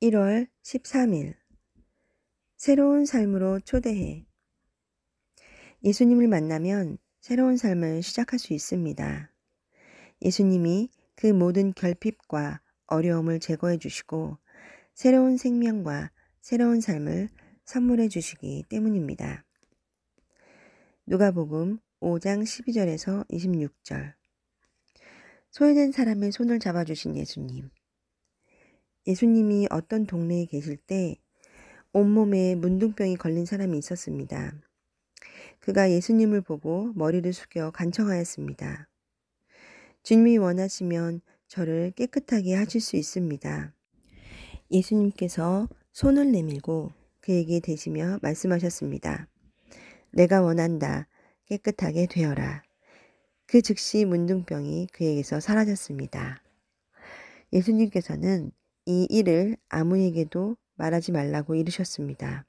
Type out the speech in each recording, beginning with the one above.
1월 13일 새로운 삶으로 초대해. 예수님을 만나면 새로운 삶을 시작할 수 있습니다. 예수님이 그 모든 결핍과 어려움을 제거해 주시고 새로운 생명과 새로운 삶을 선물해 주시기 때문입니다. 누가복음 5장 12절에서 26절. 소외된 사람의 손을 잡아주신 예수님. 예수님이 어떤 동네에 계실 때 온몸에 문둥병이 걸린 사람이 있었습니다. 그가 예수님을 보고 머리를 숙여 간청하였습니다. 주님이 원하시면 저를 깨끗하게 하실 수 있습니다. 예수님께서 손을 내밀고 그에게 대시며 말씀하셨습니다. 내가 원한다. 깨끗하게 되어라. 그 즉시 문둥병이 그에게서 사라졌습니다. 예수님께서는 이 일을 아무에게도 말하지 말라고 이르셨습니다.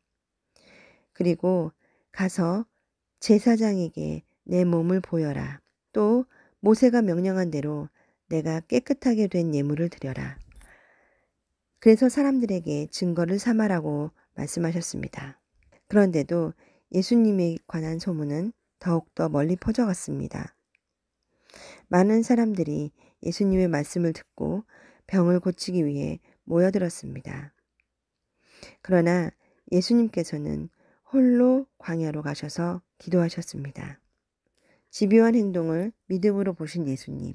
그리고 가서 제사장에게 내 몸을 보여라. 또 모세가 명령한 대로 내가 깨끗하게 된 예물을 드려라. 그래서 사람들에게 증거를 삼아라고 말씀하셨습니다. 그런데도 예수님에 관한 소문은 더욱더 멀리 퍼져갔습니다. 많은 사람들이 예수님의 말씀을 듣고 병을 고치기 위해 모여들었습니다. 그러나 예수님께서는 홀로 광야로 가셔서 기도하셨습니다. 집요한 행동을 믿음으로 보신 예수님.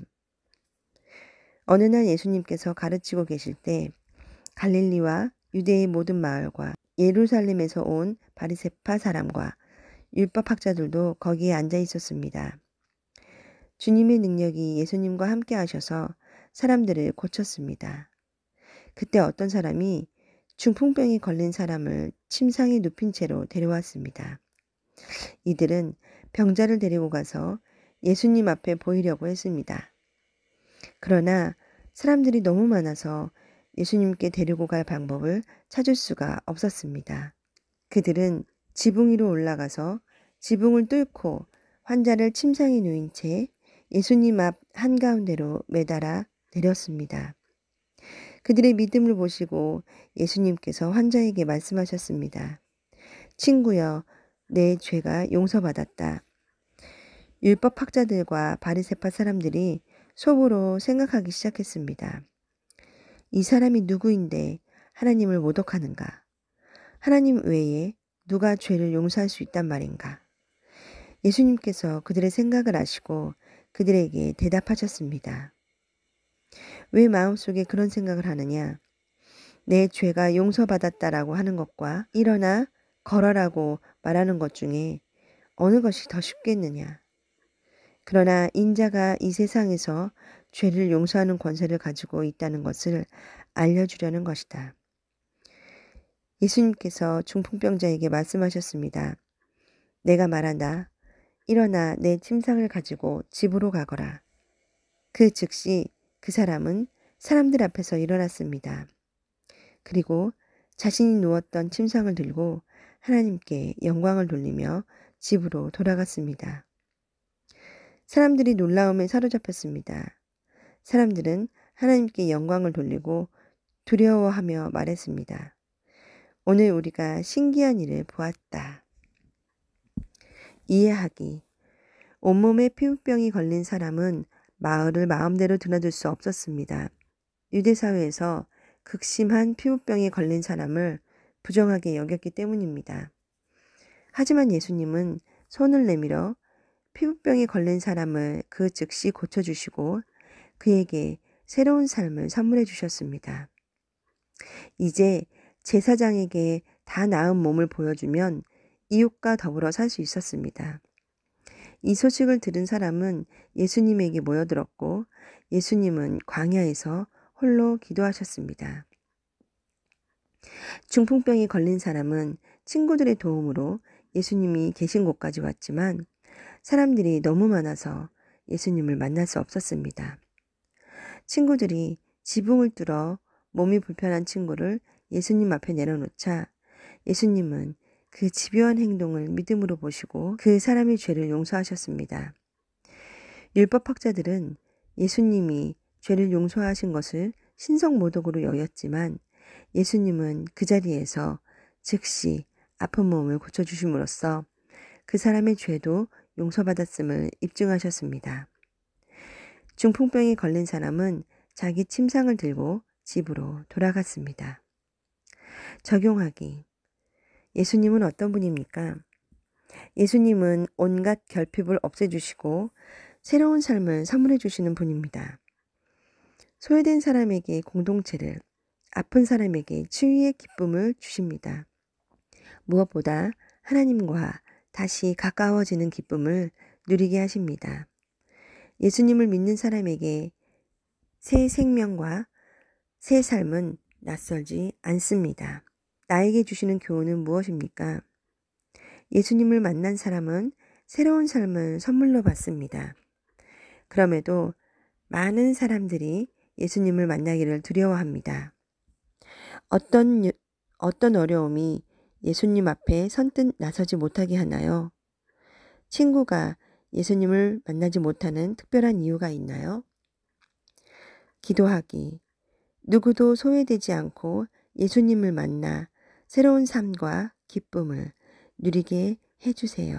어느 날 예수님께서 가르치고 계실 때 갈릴리와 유대의 모든 마을과 예루살렘에서 온 바리새파 사람과 율법학자들도 거기에 앉아 있었습니다. 주님의 능력이 예수님과 함께 하셔서 사람들을 고쳤습니다. 그때 어떤 사람이 중풍병이 걸린 사람을 침상에 눕힌 채로 데려왔습니다. 이들은 병자를 데리고 가서 예수님 앞에 보이려고 했습니다. 그러나 사람들이 너무 많아서 예수님께 데리고 갈 방법을 찾을 수가 없었습니다. 그들은 지붕 위로 올라가서 지붕을 뚫고 환자를 침상에 누인 채 예수님 앞 한가운데로 매달아 내렸습니다. 그들의 믿음을 보시고 예수님께서 환자에게 말씀하셨습니다. 친구여, 내 죄가 용서받았다. 율법학자들과 바리새파 사람들이 속으로 생각하기 시작했습니다. 이 사람이 누구인데 하나님을 모독하는가? 하나님 외에 누가 죄를 용서할 수 있단 말인가? 예수님께서 그들의 생각을 아시고 그들에게 대답하셨습니다. 왜 마음속에 그런 생각을 하느냐? 내 죄가 용서받았다라고 하는 것과 일어나 걸어라고 말하는 것 중에 어느 것이 더 쉽겠느냐? 그러나 인자가 이 세상에서 죄를 용서하는 권세를 가지고 있다는 것을 알려주려는 것이다. 예수님께서 중풍병자에게 말씀하셨습니다. 내가 말한다. 일어나 내 침상을 가지고 집으로 가거라. 그 즉시 그 사람은 사람들 앞에서 일어났습니다. 그리고 자신이 누웠던 침상을 들고 하나님께 영광을 돌리며 집으로 돌아갔습니다. 사람들이 놀라움에 사로잡혔습니다. 사람들은 하나님께 영광을 돌리고 두려워하며 말했습니다. 오늘 우리가 신기한 일을 보았다. 이해하기. 온몸에 피부병이 걸린 사람은 마을을 마음대로 드나들 수 없었습니다. 유대 사회에서 극심한 피부병에 걸린 사람을 부정하게 여겼기 때문입니다. 하지만 예수님은 손을 내밀어 피부병에 걸린 사람을 그 즉시 고쳐주시고 그에게 새로운 삶을 선물해 주셨습니다. 이제 제사장에게 다 나은 몸을 보여주면 이웃과 더불어 살 수 있었습니다. 이 소식을 들은 사람은 예수님에게 모여들었고 예수님은 광야에서 홀로 기도하셨습니다. 중풍병이 걸린 사람은 친구들의 도움으로 예수님이 계신 곳까지 왔지만 사람들이 너무 많아서 예수님을 만날 수 없었습니다. 친구들이 지붕을 뚫어 몸이 불편한 친구를 예수님 앞에 내려놓자 예수님은 그 집요한 행동을 믿음으로 보시고 그 사람의 죄를 용서하셨습니다. 율법학자들은 예수님이 죄를 용서하신 것을 신성모독으로 여겼지만 예수님은 그 자리에서 즉시 아픈 몸을 고쳐주심으로써 그 사람의 죄도 용서받았음을 입증하셨습니다. 중풍병에 걸린 사람은 자기 침상을 들고 집으로 돌아갔습니다. 적용하기. 예수님은 어떤 분입니까? 예수님은 온갖 결핍을 없애주시고 새로운 삶을 선물해 주시는 분입니다. 소외된 사람에게 공동체를, 아픈 사람에게 치유의 기쁨을 주십니다. 무엇보다 하나님과 다시 가까워지는 기쁨을 누리게 하십니다. 예수님을 믿는 사람에게 새 생명과 새 삶은 낯설지 않습니다. 나에게 주시는 교훈은 무엇입니까? 예수님을 만난 사람은 새로운 삶을 선물로 받습니다. 그럼에도 많은 사람들이 예수님을 만나기를 두려워합니다. 어떤 어려움이 예수님 앞에 선뜻 나서지 못하게 하나요? 친구가 예수님을 만나지 못하는 특별한 이유가 있나요? 기도하기. 누구도 소외되지 않고 예수님을 만나 새로운 삶과 기쁨을 누리게 해주세요.